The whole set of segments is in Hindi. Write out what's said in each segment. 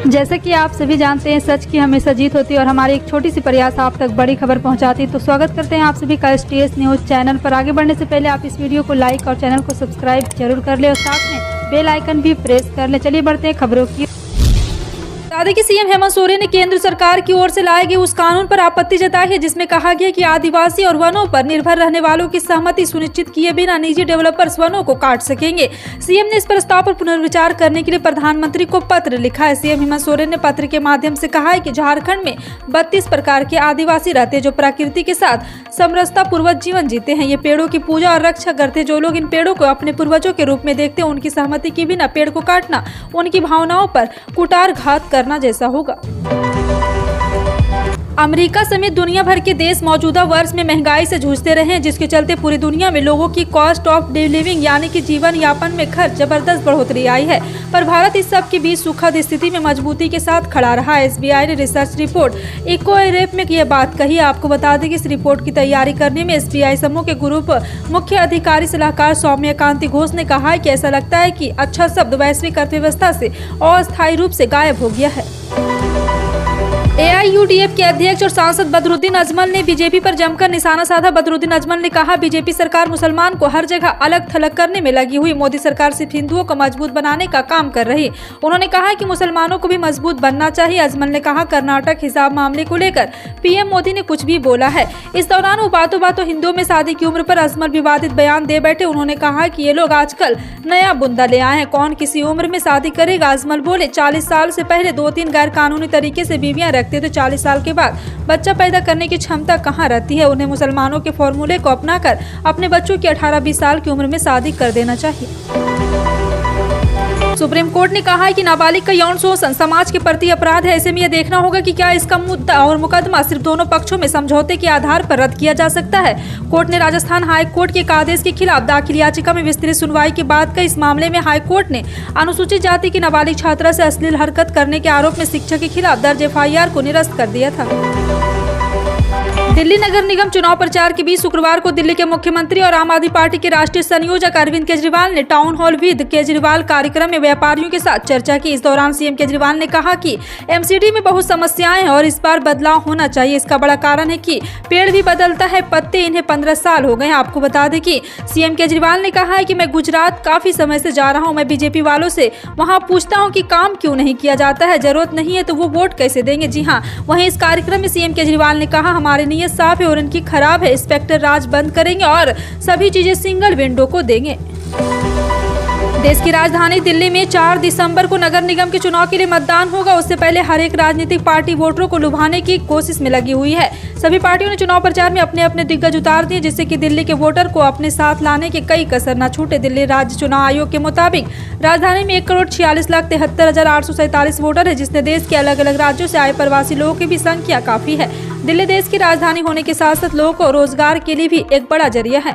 जैसा कि आप सभी जानते हैं, सच की हमेशा जीत होती है और हमारी एक छोटी सी प्रयास आप तक बड़ी खबर पहुंचाती है। तो स्वागत करते हैं आप सभी का STS न्यूज़ चैनल पर। आगे बढ़ने से पहले आप इस वीडियो को लाइक और चैनल को सब्सक्राइब जरूर कर ले और साथ में बेल आइकन भी प्रेस कर ले। चलिए बढ़ते हैं खबरों की। बता दें कि सीएम हेमंत सोरेन ने केंद्र सरकार की ओर से लाए गए उस कानून पर आपत्ति जताई है जिसमें कहा गया कि आदिवासी और वनों पर निर्भर रहने वालों की सहमति सुनिश्चित किए बिना निजी डेवलपर्स वनों को काट सकेंगे। सीएम ने इस प्रस्ताव पर पुनर्विचार करने के लिए प्रधानमंत्री को पत्र लिखा है। सीएम हेमंत सोरेन ने पत्र के माध्यम से कहा है कि झारखंड में 32 प्रकार के आदिवासी रहते हैं जो प्रकृति के साथ समरसता पूर्वक जीवन जीते हैं। ये पेड़ों की पूजा और रक्षा करते हैं। जो लोग इन पेड़ों को अपने पूर्वजों के रूप में देखते हैं, उनकी सहमति के बिना पेड़ को काटना उनकी भावनाओं पर कुठाराघात करना जैसा होगा। अमेरिका समेत दुनिया भर के देश मौजूदा वर्ष में महंगाई से जूझते रहे हैं, जिसके चलते पूरी दुनिया में लोगों की कॉस्ट ऑफ लिविंग यानी कि जीवन यापन में खर्च जबरदस्त बढ़ोतरी आई है। पर भारत इस सब के बीच सुखद स्थिति में मजबूती के साथ खड़ा रहा है। SBI ने रिसर्च रिपोर्ट इकोरेप में ये बात कही है। आपको बता दें कि इस रिपोर्ट की तैयारी करने में SBI समूह के ग्रुप मुख्य अधिकारी सलाहकार सौम्यकांति घोष ने कहा है कि ऐसा लगता है कि अच्छा शब्द वैश्विक अर्थव्यवस्था से अस्थायी रूप से गायब हो गया है। AIUDF के अध्यक्ष और सांसद बदरुद्दीन अजमल ने बीजेपी पर जमकर निशाना साधा। बदरुद्दीन अजमल ने कहा, बीजेपी सरकार मुसलमान को हर जगह अलग थलग करने में लगी हुई। मोदी सरकार सिर्फ हिंदुओं को मजबूत बनाने का काम कर रही। उन्होंने कहा कि मुसलमानों को भी मजबूत बनना चाहिए। अजमल ने कहा, कर्नाटक हिसाब मामले को लेकर PM मोदी ने कुछ भी बोला है। इस दौरान वो बातों बातों हिंदुओं में शादी की उम्र पर अजमल विवादित बयान दे बैठे। उन्होंने कहा कि ये लोग आजकल नया बुंदा ले आए हैं, कौन किसी उम्र में शादी करेगा। अजमल बोले, 40 साल से पहले 2-3 गैर कानूनी तरीके से बीवियां रखते तो 40 साल के बाद बच्चा पैदा करने की क्षमता कहां रहती है। उन्हें मुसलमानों के फॉर्मूले को अपनाकर अपने बच्चों की 18-20 साल की उम्र में शादी कर देना चाहिए। सुप्रीम कोर्ट ने कहा है कि नाबालिग का यौन शोषण समाज के प्रति अपराध है। ऐसे में यह देखना होगा कि क्या इसका मुद्दा और मुकदमा सिर्फ दोनों पक्षों में समझौते के आधार पर रद्द किया जा सकता है। कोर्ट ने राजस्थान हाई कोर्ट के एक आदेश के खिलाफ दाखिल याचिका में विस्तृत सुनवाई के बाद कई इस मामले में हाई कोर्ट ने अनुसूचित जाति की नाबालिग छात्रा से अश्लील हरकत करने के आरोप में शिक्षक के खिलाफ दर्ज FIR को निरस्त कर दिया था। दिल्ली नगर निगम चुनाव प्रचार के बीच शुक्रवार को दिल्ली के मुख्यमंत्री और आम आदमी पार्टी के राष्ट्रीय संयोजक अरविंद केजरीवाल ने टाउन हॉल विद केजरीवाल कार्यक्रम में व्यापारियों के साथ चर्चा की। इस दौरान सीएम केजरीवाल ने कहा कि MCD में बहुत समस्याएं हैं और इस बार बदलाव होना चाहिए। इसका बड़ा कारण है कि पेड़ भी बदलता है पत्ते, इन्हें 15 साल हो गए हैं। आपको बता दें कि सीएम केजरीवाल ने कहा है कि मैं गुजरात काफी समय से जा रहा हूँ। मैं बीजेपी वालों से वहाँ पूछता हूँ कि काम क्यों नहीं किया जाता है, जरूरत नहीं है तो वो वोट कैसे देंगे। जी हाँ, वहीं इस कार्यक्रम में सीएम केजरीवाल ने कहा, हमारे नीयत साफ है और इनकी खराब है। इंस्पेक्टर राज बंद करेंगे और सभी चीजें सिंगल विंडो को देंगे। देश की राजधानी दिल्ली में 4 दिसंबर को नगर निगम के चुनाव के लिए मतदान होगा। उससे पहले हर एक राजनीतिक पार्टी वोटरों को लुभाने की कोशिश में लगी हुई है। सभी पार्टियों ने चुनाव प्रचार में अपने अपने दिग्गज उतार दिए, जिससे कि दिल्ली के वोटर को अपने साथ लाने के कई कसर न छूटे। दिल्ली राज्य चुनाव आयोग के मुताबिक राजधानी में 1,46,73,847 वोटर है, जिसने देश के अलग अलग राज्यों से आए प्रवासी लोगों की भी संख्या काफी है। दिल्ली देश की राजधानी होने के साथ साथ लोगों को रोजगार के लिए भी एक बड़ा जरिया है।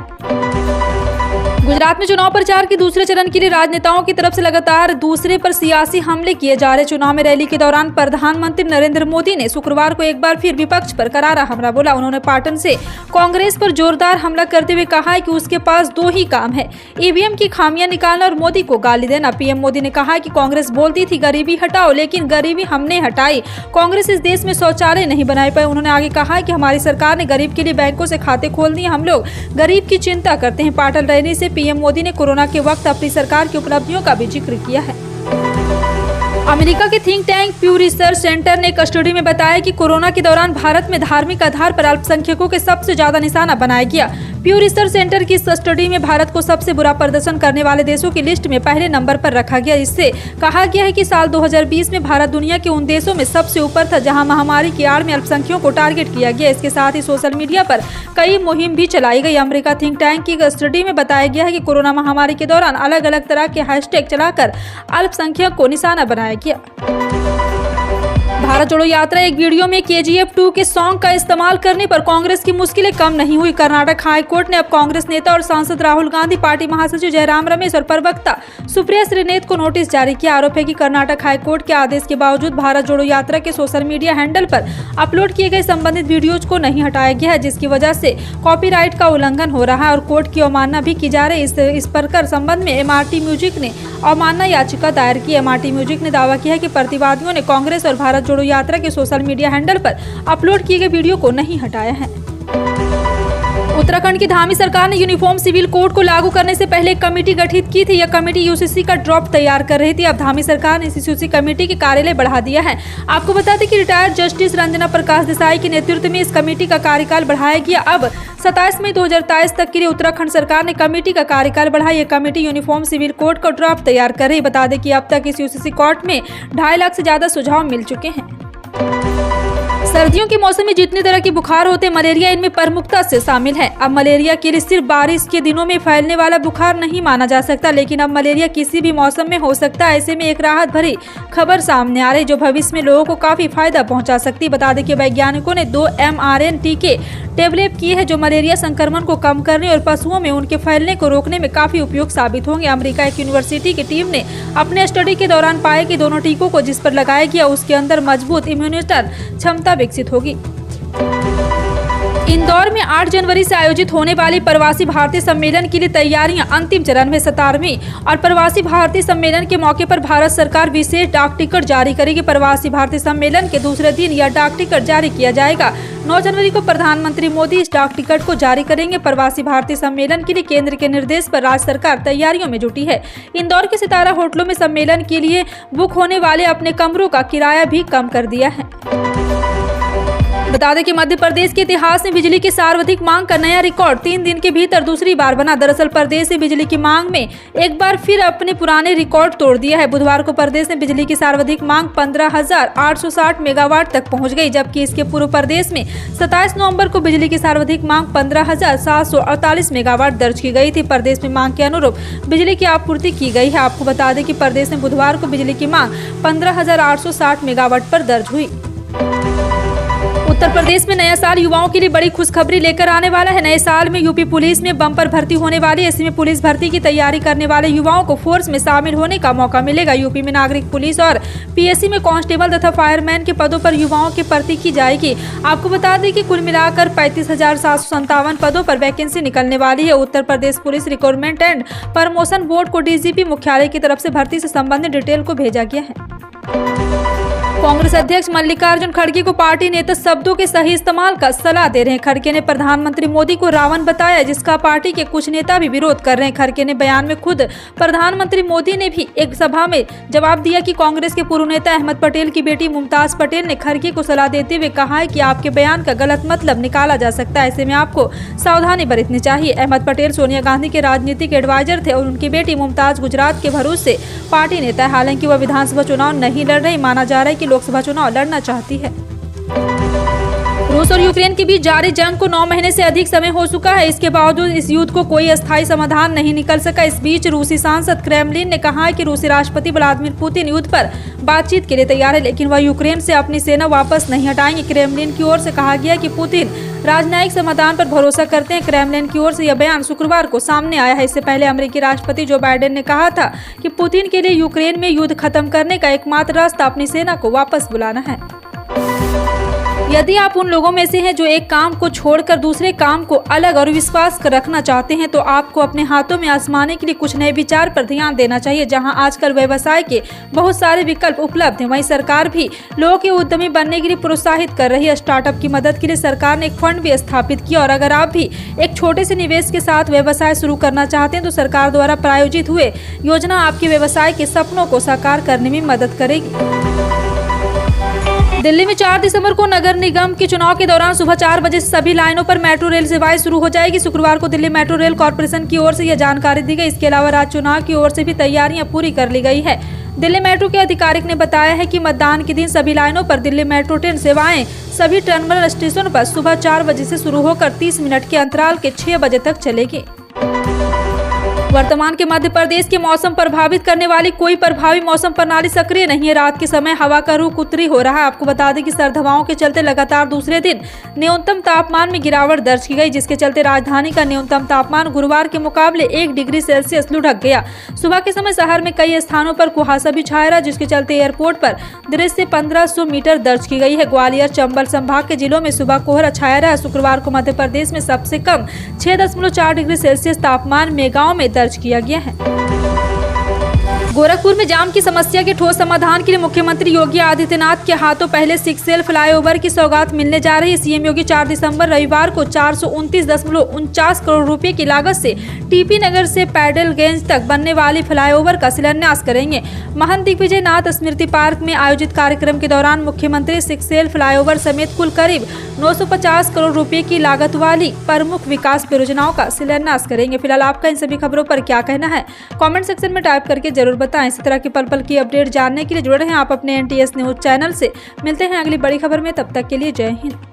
गुजरात में चुनाव प्रचार के दूसरे चरण के लिए राजनेताओं की तरफ से लगातार दूसरे पर सियासी हमले किए जा रहे। चुनाव में रैली के दौरान प्रधानमंत्री नरेंद्र मोदी ने शुक्रवार को एक बार फिर विपक्ष पर करारा हमला बोला। उन्होंने पाटन से कांग्रेस पर जोरदार हमला करते हुए कहा है कि उसके पास 2 ही काम है, EVM की खामियां निकालना और मोदी को गाली देना। PM मोदी ने कहा कि कांग्रेस बोलती थी गरीबी हटाओ, लेकिन गरीबी हमने हटाई। कांग्रेस इस देश में शौचालय नहीं बनाए पाए। उन्होंने आगे कहा कि हमारी सरकार ने गरीब के लिए बैंकों से खाते खोल दिए। हम लोग गरीब की चिंता करते हैं। पाटन रैली से PM मोदी ने कोरोना के वक्त अपनी सरकार की उपलब्धियों का भी जिक्र किया है। अमेरिका के थिंक टैंक प्यू रिसर्च सेंटर ने एक स्टडी में बताया कि कोरोना के दौरान भारत में धार्मिक आधार पर अल्पसंख्यकों के सबसे ज्यादा निशाना बनाया गया। प्यू रिसर्च सेंटर की इस स्टडी में भारत को सबसे बुरा प्रदर्शन करने वाले देशों की लिस्ट में पहले नंबर पर रखा गया। इससे कहा गया है कि साल 2020 में भारत दुनिया के उन देशों में सबसे ऊपर था जहां महामारी की आड़ में अल्पसंख्यकों को टारगेट किया गया। इसके साथ ही सोशल मीडिया पर कई मुहिम भी चलाई गई। अमेरिका थिंक टैंक की स्टडी में बताया गया है कि कोरोना महामारी के दौरान अलग अलग तरह के हैशटैग चलाकर अल्पसंख्यक को निशाना बनाया गया। भारत जोड़ो यात्रा एक वीडियो में KGF 2 के सॉन्ग का इस्तेमाल करने पर कांग्रेस की मुश्किलें कम नहीं हुई। कर्नाटक हाई कोर्ट ने अब कांग्रेस नेता और सांसद राहुल गांधी, पार्टी महासचिव जयराम रमेश और प्रवक्ता सुप्रिया श्रीनेत को नोटिस जारी किया। आरोप है कि कर्नाटक हाई कोर्ट के आदेश के बावजूद भारत जोड़ो यात्रा के सोशल मीडिया हैंडल पर अपलोड किए गए संबंधित वीडियोज को नहीं हटाया गया है, जिसकी वजह से कॉपीराइट का उल्लंघन हो रहा है और कोर्ट की अवमानना भी की जा रही है। इस प्रकार संबंध में MRT म्यूजिक ने अवमानना याचिका दायर की। MRT म्यूजिक ने दावा किया है कि प्रतिवादियों ने कांग्रेस और भारत जोड़ो यात्रा के सोशल मीडिया हैंडल पर अपलोड किए गए वीडियो को नहीं हटाया है। उत्तराखंड की धामी सरकार ने यूनिफॉर्म सिविल कोड को लागू करने से पहले एक कमेटी गठित की थी। यह कमेटी UCC का ड्राफ्ट तैयार कर रही थी। अब धामी सरकार ने इस UCC कमेटी के कार्यालय बढ़ा दिया है। आपको बता दें कि रिटायर्ड जस्टिस रंजना प्रकाश देसाई के नेतृत्व में इस कमेटी का कार्यकाल बढ़ाया गया। अब 27 मई 2023 तक के लिए उत्तराखंड सरकार ने कमेटी का कार्यकाल बढ़ाया। यह कमेटी यूनिफॉर्म सिविल कोड का ड्राफ्ट तैयार कर रही। बता दें कि अब तक इस UCC कोर्ट में 2.5 लाख से ज्यादा सुझाव मिल चुके हैं। सर्दियों के मौसम में जितने तरह के बुखार होते हैं, मलेरिया इनमें प्रमुखता से शामिल है। अब मलेरिया के लिए सिर्फ बारिश के दिनों में फैलने वाला बुखार नहीं माना जा सकता, लेकिन अब मलेरिया किसी भी मौसम में हो सकता है। ऐसे में एक राहत भरी खबर सामने आ रही जो भविष्य में लोगों को काफी फायदा पहुंचा सकती है। बता दें कि वैज्ञानिकों ने 2 mRNA टीके डेवलप किए हैं जो मलेरिया संक्रमण को कम करने और पशुओं में उनके फैलने को रोकने में काफी उपयोगी साबित होंगे। अमेरिका एक यूनिवर्सिटी की टीम ने अपने स्टडी के दौरान पाया कि दोनों टीकों को जिस पर लगाया गया उसके अंदर मजबूत इम्यूनिटी क्षमता विकसित होगी। इंदौर में 8 जनवरी से आयोजित होने वाली प्रवासी भारतीय सम्मेलन के लिए तैयारियां अंतिम चरण में। 17वीं और प्रवासी भारतीय सम्मेलन के मौके पर भारत सरकार विशेष डाक टिकट जारी करेगी। प्रवासी भारतीय सम्मेलन के दूसरे दिन यह डाक टिकट जारी किया जाएगा। 9 जनवरी को प्रधानमंत्री मोदी इस डाक टिकट को जारी करेंगे। प्रवासी भारतीय सम्मेलन के लिए केंद्र के निर्देश पर राज्य सरकार तैयारियों में जुटी है। इंदौर के सितारा होटलों में सम्मेलन के लिए बुक होने वाले अपने कमरों का किराया भी कम कर दिया है। बता दें कि मध्य प्रदेश के इतिहास में बिजली की सर्वाधिक मांग का नया रिकॉर्ड 3 दिन के भीतर दूसरी बार बना। दरअसल प्रदेश ने बिजली की मांग में एक बार फिर अपने पुराने रिकॉर्ड तोड़ दिया है। बुधवार को प्रदेश में बिजली की सर्वाधिक मांग 15,860 मेगावाट तक पहुंच गई, जबकि इसके पूर्व प्रदेश में 27 नवंबर को बिजली की सर्वाधिक मांग 15,748 मेगावाट दर्ज की गई थी। प्रदेश में मांग के अनुरूप बिजली की आपूर्ति की गई है। आपको बता दें कि प्रदेश में बुधवार को बिजली की मांग 15,860 मेगावाट पर दर्ज हुई। उत्तर प्रदेश में नया साल युवाओं के लिए बड़ी खुशखबरी लेकर आने वाला है। नए साल में यूपी पुलिस में बम्पर भर्ती होने वाली है। ऐसे में पुलिस भर्ती की तैयारी करने वाले युवाओं को फोर्स में शामिल होने का मौका मिलेगा। यूपी में नागरिक पुलिस और PSC में कांस्टेबल तथा फायरमैन के पदों पर युवाओं की भर्ती की जाएगी। आपको बता दें कि कुल मिलाकर 35,757 पदों पर वैकेंसी निकलने वाली है। Uttar Pradesh police recruitment and promotion board को DGP मुख्यालय की तरफ से भर्ती से संबंधित डिटेल को भेजा गया है। कांग्रेस अध्यक्ष मल्लिकार्जुन खड़गे को पार्टी नेता शब्दों के सही इस्तेमाल का सलाह दे रहे हैं। खड़गे ने प्रधानमंत्री मोदी को रावण बताया, जिसका पार्टी के कुछ नेता भी विरोध कर रहे हैं। खड़गे ने बयान में खुद प्रधानमंत्री मोदी ने भी एक सभा में जवाब दिया कि कांग्रेस के पूर्व नेता अहमद पटेल की बेटी मुमताज पटेल ने खड़गे को सलाह देते हुए कहा है कि आपके बयान का गलत मतलब निकाला जा सकता है, ऐसे में आपको सावधानी बरतनी चाहिए। अहमद पटेल सोनिया गांधी के राजनीतिक एडवाइजर थे और उनकी बेटी मुमताज गुजरात के भरूच से पार्टी नेता है। हालांकि वह विधानसभा चुनाव नहीं लड़ रही, माना जा रहा है कि लोकसभा चुनाव लड़ना चाहती है। रूस और यूक्रेन के बीच जारी जंग को 9 महीने से अधिक समय हो चुका है। इसके बावजूद इस युद्ध को कोई अस्थायी समाधान नहीं निकल सका। इस बीच रूसी सांसद क्रेमलिन ने कहा है कि रूसी राष्ट्रपति व्लादिमीर पुतिन युद्ध पर बातचीत के लिए तैयार है, लेकिन वह यूक्रेन से अपनी सेना वापस नहीं हटाएंगे। क्रेमलिन की ओर से कहा गया कि पुतिन राजनयिक समाधान पर भरोसा करते हैं। क्रेमलिन की ओर से यह बयान शुक्रवार को सामने आया है। इससे पहले अमेरिकी राष्ट्रपति जो बाइडेन ने कहा था कि पुतिन के लिए यूक्रेन में युद्ध खत्म करने का एकमात्र रास्ता अपनी सेना को वापस बुलाना है। यदि आप उन लोगों में से हैं जो एक काम को छोड़कर दूसरे काम को अलग और विश्वास कर रखना चाहते हैं, तो आपको अपने हाथों में आजमाने के लिए कुछ नए विचार पर ध्यान देना चाहिए। जहां आजकल व्यवसाय के बहुत सारे विकल्प उपलब्ध हैं, वहीं सरकार भी लोगों के उद्यमी बनने के लिए प्रोत्साहित कर रही है। स्टार्टअप की मदद के लिए सरकार ने एक फंड भी स्थापित किया और अगर आप भी एक छोटे से निवेश के साथ व्यवसाय शुरू करना चाहते हैं तो सरकार द्वारा प्रायोजित हुए योजना आपके व्यवसाय के सपनों को साकार करने में मदद करेगी। दिल्ली में 4 दिसंबर को नगर निगम के चुनाव के दौरान सुबह 4 बजे से सभी लाइनों पर मेट्रो रेल सेवाएं शुरू हो जाएगी। शुक्रवार को दिल्ली मेट्रो रेल कॉर्पोरेशन की ओर से यह जानकारी दी गई। इसके अलावा राज्य चुनाव की ओर से भी तैयारियां पूरी कर ली गई है। दिल्ली मेट्रो के अधिकारिक ने बताया है कि मतदान के दिन सभी लाइनों पर दिल्ली मेट्रो ट्रेन सेवाएं सभी टर्मिनल स्टेशनों पर सुबह 4 बजे से शुरू होकर 30 मिनट के अंतराल के 6 बजे तक चलेगी। वर्तमान के मध्य प्रदेश के मौसम प्रभावित करने वाली कोई प्रभावी मौसम प्रणाली सक्रिय नहीं है। रात के समय हवा का रुख उत्तरी हो रहा है। आपको बता दें कि सर्द हवाओं के चलते लगातार दूसरे दिन न्यूनतम तापमान में गिरावट दर्ज की गई, जिसके चलते राजधानी का न्यूनतम तापमान गुरुवार के मुकाबले 1 डिग्री सेल्सियस लुढ़क गया। सुबह के समय शहर में कई स्थानों पर कुहासा भी छाया रहा, जिसके चलते एयरपोर्ट पर दृश्य 1500 मीटर दर्ज की गई है। ग्वालियर चंबल संभाग के जिलों में सुबह कोहरा छाया रहा। शुक्रवार को मध्य प्रदेश में सबसे कम 6.4 डिग्री सेल्सियस तापमान मेगांव में दर्ज किया गया है। गोरखपुर में जाम की समस्या के ठोस समाधान के लिए मुख्यमंत्री योगी आदित्यनाथ के हाथों पहले 6 फ्लाईओवर की सौगात मिलने जा रही है। सीएम योगी 4 दिसंबर रविवार को 429.49 करोड़ रुपए की लागत से टीपी नगर से पैडलगंज तक बनने वाली फ्लाईओवर का शिलान्यास करेंगे। महंत दिग्विजय नाथ स्मृति पार्क में आयोजित कार्यक्रम के दौरान मुख्यमंत्री 6 फ्लाईओवर समेत कुल करीब 950 करोड़ रुपए की लागत वाली प्रमुख विकास परियोजनाओं का शिलान्यास करेंगे। फिलहाल आपका इन सभी खबरों पर क्या कहना है, कमेंट सेक्शन में टाइप करके जरूर बताएं। इसी तरह की पल पल की अपडेट जानने के लिए जुड़े रहें आप अपने NTS न्यूज चैनल से। मिलते हैं अगली बड़ी खबर में, तब तक के लिए जय हिंद।